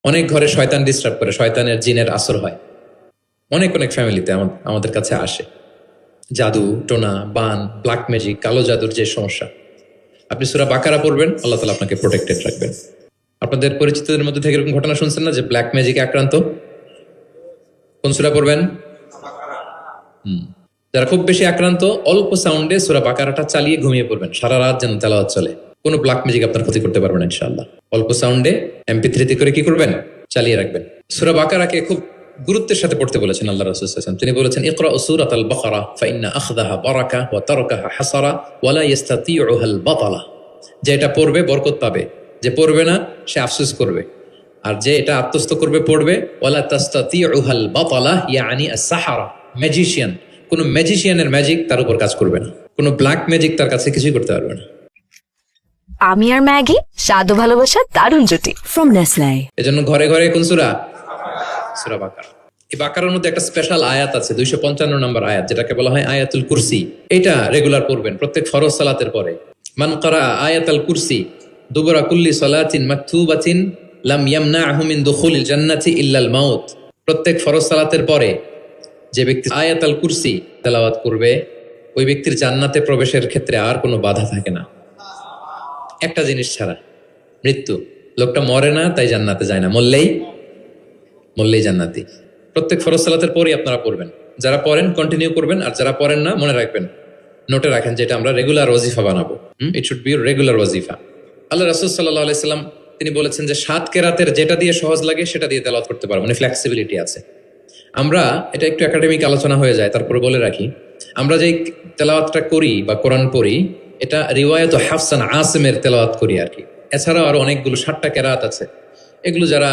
অনেক ঘরে শয়তান ডিস্টার্ব করে, শয়তানের জিনের আসর হয়। অনেক অনেক ফ্যামিলিতে আমাদের কাছে আসে জাদু টোনা, বান, ব্ল্যাক ম্যাজিক, কালো জাদুর যে সমস্যা। আপনি সূরা বাকারা পড়বেন, আল্লাহ তাআলা আপনাকে প্রোটেক্টেড রাখবেন। আপনাদের পরিচিতদের মধ্যে থেকে এরকম ঘটনা শুনছেন না যে ব্ল্যাক ম্যাজিকে আক্রান্ত? কোন সূরা পড়বেন? যারা খুব বেশি আক্রান্ত, অল্প সাউন্ডে সূরা বাকারাটা চালিয়ে ঘুমিয়ে পড়বেন, সারা রাত যেন তেলাওয়াত চলে। কোনো ব্ল্যাক ম্যাজিক আপনার ক্ষতি করতে পারবেন না ইনশাআল্লাহ। অল্প সাউন্ডে MP3 করে কি করবেন, চালিয়ে রাখবেন। সূরা বাকারাকে খুব গুরুত্বের সাথে পড়তে বলেছেন আল্লাহ রাসূল সাল্লাল্লাহু আলাইহি ওয়াসাল্লাম। তিনি বলেছেন, ইকরাউ সূরাতাল বাকারা ফাইন্না আখযাহা বারাকা ওয়া তারকাহা হাসারা ওয়া লা ইস্তাতিউহাল বাতালা। যে এটা পড়বে বরকত পাবে, যে পড়বে না সে আফসোস করবে। আর যে এটা আত্মস্থ করবে পড়বে, ওয়ালা তাস্তাতিউহাল বাতালা ইয়ানি আস-সাহারা, ম্যাজিশিয়ান, কোন ম্যাজিশিয়ানের ম্যাজিক তার উপর কাজ করবে না, কোন ব্ল্যাক ম্যাজিক তার কাছে কিছুই করতে পারবে না। আমি আর ম্যাগি, স্বাদ ও ভালোবাসা দারুণ জুটি ফ্রম নেসলে। এজন্য ঘরে ঘরে কোন সূরা? সূরা বাকারা। এই বাকারার মধ্যে একটা স্পেশাল আয়াত আছে, 255 নম্বর আয়াত, যেটাকে বলা হয় আয়াতুল কুরসি। এটা রেগুলার পড়বেন প্রত্যেক ফরজ সালাতের পরে। মান ক্বারা আয়াতুল কুরসি দুবরা কুল্লি সালাতিন মাকতুবাতিন লাম ইয়ামনাহু মিন দুখুলিল জান্নাতি ইল্লাল মাউত। প্রত্যেক ফরজ সালাতের পরে যে ব্যক্তি আয়াতুল কুরসি তেলাওয়াত করবে, ওই ব্যক্তির জান্নাতে প্রবেশের ক্ষেত্রে আর কোনো বাধা থাকে না, একটা জিনিস ছাড়া, মৃত্যু। লোকটা মরে না তাই জান্নাতে যায় না, মরলেই জান্নাতি। প্রত্যেক ফরজ সালাতের পরই আপনারা পড়বেন। যারা পড়েন কন্টিনিউ করবেন, আর যারা পড়েন না মনে রাখবেন, নোটে রাখেন, যেটা আমরা রেগুলার ওয়াজিফা বানাবো। ইট শুড বি রেগুলার ওয়াজিফা। আল্লাহ রাসূল সাল্লাল্লাহু আলাইহি সাল্লাম তিনি বলেছেন যে 7 কেরাতের যেটা দিয়ে সহজ লাগে সেটা দিয়ে তেলাওয়াত করতে পারবো, মানে ফ্লেক্সিবিলিটি আছে। আমরা এটা একটু একাডেমিক আলোচনা হয়ে যায়, তারপরে বলে রাখি, আমরা যে তেলাওয়াতটা করি বা কোরআন পড়ি, এটা রিওয়ায়াত হাফসান আসিমের তেলাওয়াত করি আর কি। এছাড়াও আরো অনেকগুলো 7টা কেরাত আছে, এগুলো যারা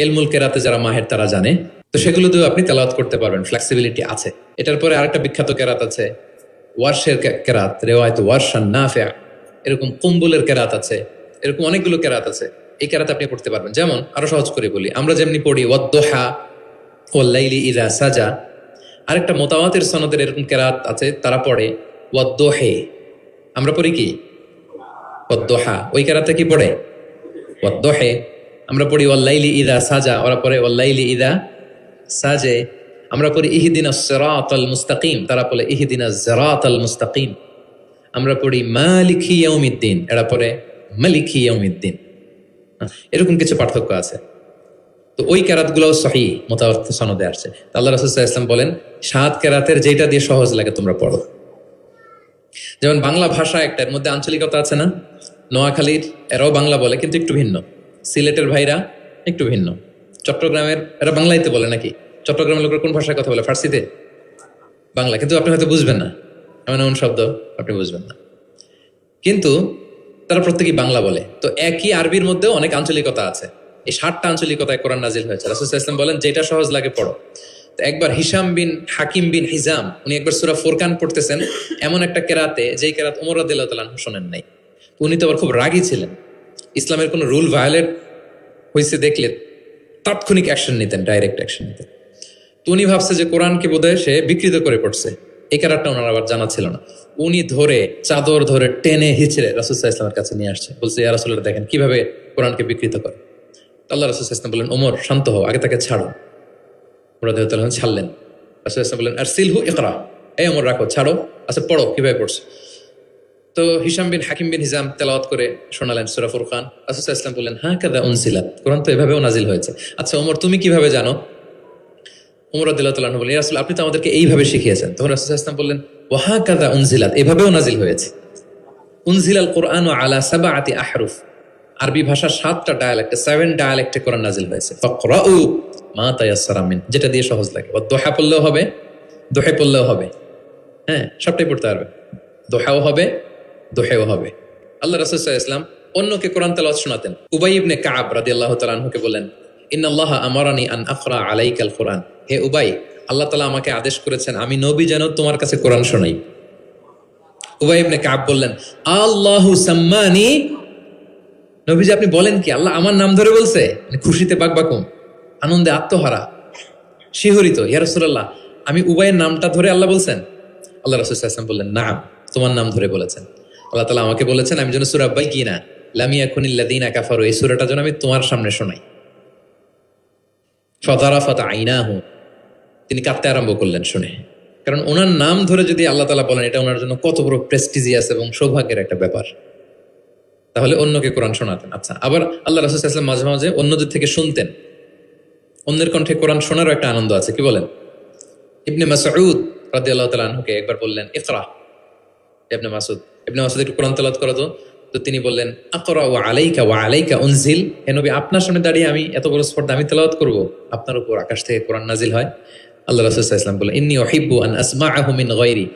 এলমুল কেরাতে যারা মাহের তারা জানে, তো সেগুলো দিয়েও আপনি তেলাওয়াত করতে পারবেন, ফ্লেক্সিবিলিটি আছে। এটার পরে আরেকটা বিখ্যাত কেরাত আছে, ওয়ার্শের কেরাত, রিওয়ায়াত ওয়ার্শান নাফিয়া, এরকম কুম্বুলের কেরাত আছে, এরকম অনেকগুলো কেরাত আছে। এই কেরাত আপনি পড়তে পারবেন। যেমন আরো সহজ করে বলি, আমরা যেমনি পড়ি ওয়াদ-দুহা ওয়াল লাইলি ইযা সাজা, আরেকটা মুতাওয়াতির সনদের এরকম কেরাত আছে, তারা পড়ে ওয়াদ-দুহি। আমরা পড়ি কি ওয়াদ-দুহা, ওই কেরাতে কি পড়ে ওয়াদ-দুহি। আমরা পড়ি ওয়াল লাইলি ইযা সাজা, ওরা পড়ে ওয়াল লাইলি ইযা সাজে। আমরা পড়ি ইহদিনাস সিরাতাল মুস্তাকিম, তারা পড়ে ইহদিনাজ সিরাতাল মুস্তাকিম। আমরা পড়ি মালিকি ইয়াউমিদ্দিন, এরা পড়ে মালিকি ইয়াউমিদ্দিন। এরকম কিছু পার্থক্য আছে। তো ওই কেরাতগুলোও সহিহ মুতাওয়াত্তির সনদে আসছে। আল্লাহ রাসূল সাল্লাল্লাহু আলাইহি ওয়াসাল্লাম বলেন, 7 কেরাতের যেটা দিয়ে সহজ লাগে তোমরা পড়ো। যেমন বাংলা ভাষা একটা, এর মধ্যে আঞ্চলিকতা আছে না? নোয়াখালীর এরাও বাংলা বলে কিন্তু একটু ভিন্ন, সিলেটের ভাইরা একটু ভিন্ন, চট্টগ্রামের এরা বাংলাইতে বলে নাকি, চট্টগ্রামের লোকের কোন ভাষায় কথা বলে? ফার্সিতে, বাংলা, কিন্তু আপনি হয়তো বুঝবেন না, এমন এমন শব্দ আপনি বুঝবেন না, কিন্তু তারা প্রত্যেকেই বাংলা বলে। তো একই আরবির মধ্যেও অনেক আঞ্চলিকতা আছে। এই 7টা আঞ্চলিকতায় কোরআন নাজিল হয়েছে। রাসূল সাল্লাল্লাহু আলাইহি ওয়াসাল্লাম বলেন যেটা সহজ লাগে পড়ো। তো একবার হিশাম বিন হাকিম বিন হিজাম, উনি একবার সূরা ফুরকান পড়তেছেন এমন একটা কেরাতে, যেই কেরাত ওমর রাদিয়াল্লাহু তাআলা আনহু শোনেন নাই। উনি তো আবার খুব রাগী ছিলেন, ইসলামের কোনো রুল ভায়োলেট হয়েছে দেখলে তাৎক্ষণিক অ্যাকশন নিতেন, ডাইরেক্ট অ্যাকশন নিতেন। তো উনি ভাবছে যে কোরআনকে বোধহয় সে বিকৃত করে পড়ছে, এই কেরাতটা ওনার আবার জানা ছিল না। উনি ধরে চাদর ধরে টেনে হিচড়ে রাসূল সাল্লাল্লাহু আলাইহি ওয়াসাল্লামের কাছে নিয়ে আসছে, বলছে ইয়া রাসূলুল্লাহ দেখেন কিভাবে কোরআনকে বিকৃত করে। আল্লাহ রাসূল সাল্লাল্লাহু আলাইহি ওয়াসাল্লাম বললেন, ওমর শান্ত হও, আগে তাকে ছাড়ো। ওমর রাদিয়াল্লাহু তাআলা ছাড়লেন। রাসূল সাল্লাল্লাহু আলাইহি ওয়াসাল্লাম বললেন আরসিলহু ইকরা, এই ওমর রাখো, ছাড়ো, আচ্ছা পড়ো কিভাবে পড়ছে। তো হিশাম বিন হাকিম বিন হিজাম তেলাওয়াত করে শোনালেন সূরা ফুরকান। রাসূল সাল্লাল্লাহু আলাইহি ওয়াসাল্লাম বললেন হাকাযা উনজিলাত, কোরআন তো এভাবেও নাজিল হয়েছে। আচ্ছা ওমর তুমি কিভাবে জানো? ওমর রাদিয়াল্লাহু তাআলা বললেন, ইয়া রাসূল আপনি তো আমাদেরকে এইভাবে শিখিয়েছেন। তখন রাসূল সাল্লাল্লাহু আলাইহি ওয়াসাল্লাম বললেন ওয়া হাকাযা উনজিলাত, এভাবেও নাজিল হয়েছে। উনজিলাল কুরআনু আলা সাবআতি আহরুফ, আরবি ভাষা 7টা ডায়ালেক্টে, 7 ডায়ালেক্টে কোরআন নাজিল হয়েছে। ফাকরাউ মা তায়াসসারা মিন, যেটা দিয়ে সহজ লাগে। ওয়াদ-দুহা পড়লেও হবে, দোহে পড়লেও হবে, হ্যাঁ সবটাই পড়তে পারবে, দোহাও হবে দোহেও হবে। আল্লাহ রাসূল সাল্লাল্লাহু আলাইহি ওয়াসাল্লাম অন্যকে কোরআন তেলাওয়াত শোনাতেন। উবাই ইবনে কাব রাদিয়াল্লাহু তাআলা আনহুকে বলেন, ইন্নাল্লাহা আমারানি আন আকরা আলাইকাল কুরআন, হে উবাই আল্লাহ তাআলা আমাকে আদেশ করেছেন আমি নবী যেন তোমার কাছে কোরআন শোনাই। উবাই ইবনে কাব বললেন, আল্লাহু সাম্মানি, নবীজি আপনি বলেন কি, আল্লাহ আমার নাম ধরে বলছে? মানে খুশিতে বাকবাকুম, আনন্দে আত্মহারা, শিহরিত, ইয়া রাসূলুল্লাহ আমি উবাইয়ের নামটা ধরে আল্লাহ বলছেন? আল্লাহ রাসূল সাল্লাল্লাহু আলাইহি ওয়াসাল্লাম বললেন নাম, তোমার নাম ধরে বলেছেন। আল্লাহ তাআলা আমাকে বলেছেন আমি যেন সূরা বাইয়িনা লাম ইয়াকুনিল লাযিনা কাফারু, এই সূরাটা যেন আমি তোমার সামনে শোনাই। ফাদারাফাত আইনাহু, তিনি কাঁদতে আরম্ভ করলেন শুনে। কারণ ওনার নাম ধরে যদি আল্লাহ তাআলা বলেন, এটা ওনার জন্য কত বড় প্রেস্টিজিয়াস এবং সৌভাগ্যের একটা ব্যাপার। তাহলে অন্যকে কোরআন শোনাতেন। আচ্ছা, আবার আল্লাহ রাসূল সাল্লাল্লাহু আলাইহি ওয়াসাল্লাম মাঝে মাঝে অন্যদের থেকে শুনতেন। অন্যের কণ্ঠে কোরআন শোনারও একটা আনন্দ আছে, কি বলেন? ইবনে মাসউদ রাদিয়াল্লাহু তাআলা আনহুকে একবার বললেন, ইকরা। ইবনে মাসউদ একটু কোরআন তেলাওয়াত করো তো। তো তিনি বললেন, আকরা ওয়া আলাইকা উনজিল। হে নবী, আপনার সামনে দাঁড়িয়ে আমি এত বড় স্পর্ধা আমি তেলাওয়াত করব? আপনার উপর আকাশ থেকে কোরআন নাজিল হয়। আল্লাহ রাসূল সাল্লাল্লাহু আলাইহি ওয়াসাল্লাম বললেন, ইন্নী উহিব্বু আন আসমাআহু মিন গায়রি।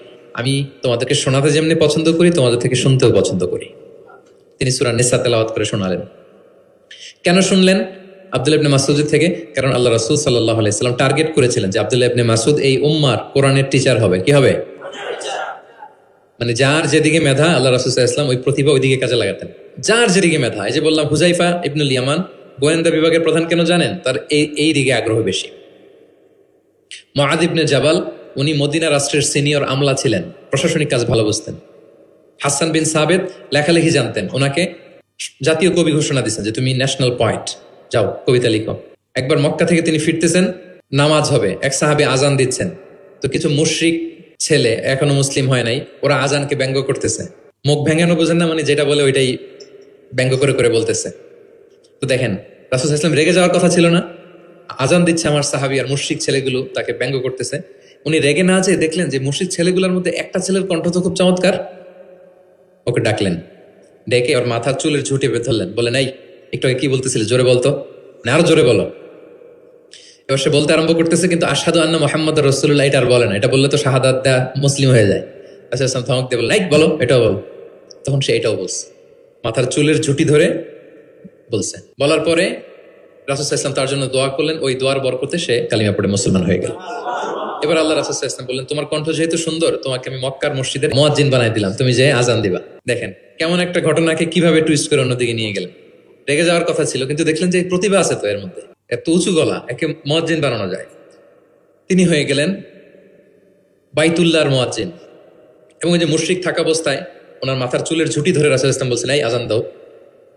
আমি তোমাদেরকে শোনাতে যেমনি পছন্দ করি, তোমাদের থেকে শুনতেও পছন্দ করি। তিনি সূরা নিসা তেলাওয়াত করে শোনালেন। কেন শুনলেন? আব্দুল্লাহ ইবনে মাসউদ থেকে। কারণ আল্লাহ রাসূল সাল্লাল্লাহু আলাইহি ওয়াসাল্লাম টার্গেট করেছিলেন যে আব্দুল্লাহ ইবনে মাসউদ এই উম্মার কোরআনের টিচার হবে। কি হবে? মানে যার যেদিকে মেধা, আল্লাহ রাসূল সাল্লাল্লাহু আলাইহি ওয়াসাল্লাম ওই প্রতিভা ওইদিকে কাজে লাগাতেন। যার যেদিকে মেধা, এই যে বললাম হুযাইফা ইবনুল ইয়ামান গোয়েন্দা বিভাগের প্রধান, কেন জানেন? তার এই দিকে আগ্রহ বেশি। মুআয ইবনে জাবাল, উনি মদিনা রাষ্ট্রের সিনিয়র আমলা ছিলেন, প্রশাসনিক কাজ ভালো বুঝতেন। হাসান বিন সাবেত লেখালেখি জানতেন, ওনাকে জাতীয় কবি ঘোষণা দিচ্ছেন যে তুমি ন্যাশনাল পয়েন্ট, যাও কবিতা লিখো। একবার মক্কা থেকে তিনি ফিরতেছেন, নামাজ হবে, এক সাহাবী আজান দিচ্ছেন। তো কিছু মুশরিক ছেলে, এখনো মুসলিম হয় নাই, ওরা আজানকে ব্যঙ্গ করতেছে। মুখ ভেঙানো বোঝেন না, মানে যেটা বলে ওইটাই ব্যঙ্গ করে করে বলতেছে। তো দেখেন, রাসূল সাল্লাল্লাহু আলাইহি ওয়াসাল্লাম রেগে যাওয়ার কথা ছিল না? আজান দিচ্ছে আমার সাহাবী, আর মুশরিক ছেলেগুলো তাকে ব্যঙ্গ করতেছে। উনি রেগে না যেয়ে দেখলেন যে মুশরিক ছেলেগুলোর মধ্যে একটা ছেলের কণ্ঠ তো খুব চমৎকার। ওকে ডাকলেন, ডেকে ওর মাথার চুলের ঝুঁটি বেঁধে ধরলেন, বলেন, এই একটু আগে কি বলতেছিলে, জোরে বলতো, না আরো জোরে বলো। এবার সে বলতে আরম্ভ করতেছে, কিন্তু আশহাদু আন্না মুহাম্মাদুর রাসূলুল্লাহ এটা আর বলে না। এটা বললে তো শাহাদাত দেয়া মুসলিম হয়ে যায়। রাসূল সাল্লাল্লাহু আলাইহি ওয়াসাল্লাম ধমক দিয়ে বললেন, এই বলো, এটাও বলো। তখন সে এটাও বলছে, মাথার চুলের ঝুঁটি ধরে বলছে। বলার পরে রাসূল সাল্লাল্লাহু আলাইহি ওয়াসাল্লাম তার জন্য দোয়া করলেন। ওই দোয়ার বরকতে সে কালিমা পড়ে মুসলমান হয়ে গেল। এবার আল্লাহ রাসূল সাল্লাল্লাহু আলাইহি ওয়াসাল্লাম বললেন, তোমার কণ্ঠ যেহেতু সুন্দর, তোমাকে আমি মক্কার মসজিদের মুয়াজ্জিন বানাই দিলাম, তুমি যে আজান দিবা। দেখেন কেমন একটা ঘটনাকে কিভাবে টুইস্ট করে অন্যদিকে নিয়ে গেলেন। রেগে যাওয়ার কথা ছিল, কিন্তু দেখলেন যে প্রতিভা আছে তো এর মধ্যে, এত উঁচু গলা, একে মুয়াজ্জিন বানানো যায়। তিনি হয়ে গেলেন বাইতুল্লাহর মুয়াজ্জিন। এবং ওই যে মুশরিক থাকা অবস্থায় ওনার মাথার চুলের ঝুঁটি ধরে রাসূল সাল্লাল্লাহু আলাইহি ওয়াসাল্লাম বলছেন, এই আজান দাও।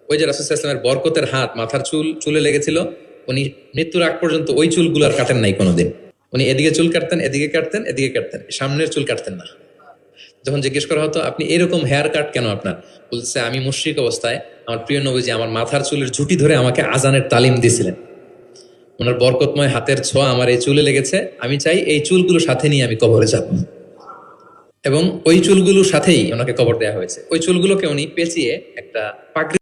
ওই যে রাসূল সাল্লাল্লাহু আলাইহি ওয়াসাল্লামের বরকতের হাত মাথার চুলে লেগেছিল, উনি মৃত্যুর আগ পর্যন্ত ওই চুলগুলো আর কাটেন নাই কোনোদিন। উনি এদিকে চুল কাটতেন, এদিকে কাটতেন, এদিকে কাটতেন, সামনের চুল কাটতেন না। যখন জিজ্ঞেস করা হতো, আপনি এরকম হেয়ার কাট কেন আপনার? বলছে, আমি মুশরিক অবস্থায় আমার প্রিয় নবীজি আমার মাথার চুলের ঝুঁটি ধরে আমাকে আজানের তালিম দিয়েছিলেন। ওনার বরকতময় হাতের ছোঁয়া আমার এই চুলে লেগেছে। আমি চাই এই চুলগুলো সাথে নিয়ে আমি কবরে যাব। এবং ওই চুলগুলোর সাথেই ওনাকে কবর দেওয়া হয়েছে। ওই চুলগুলোকে উনি পেঁচিয়ে একটা পাগড়ি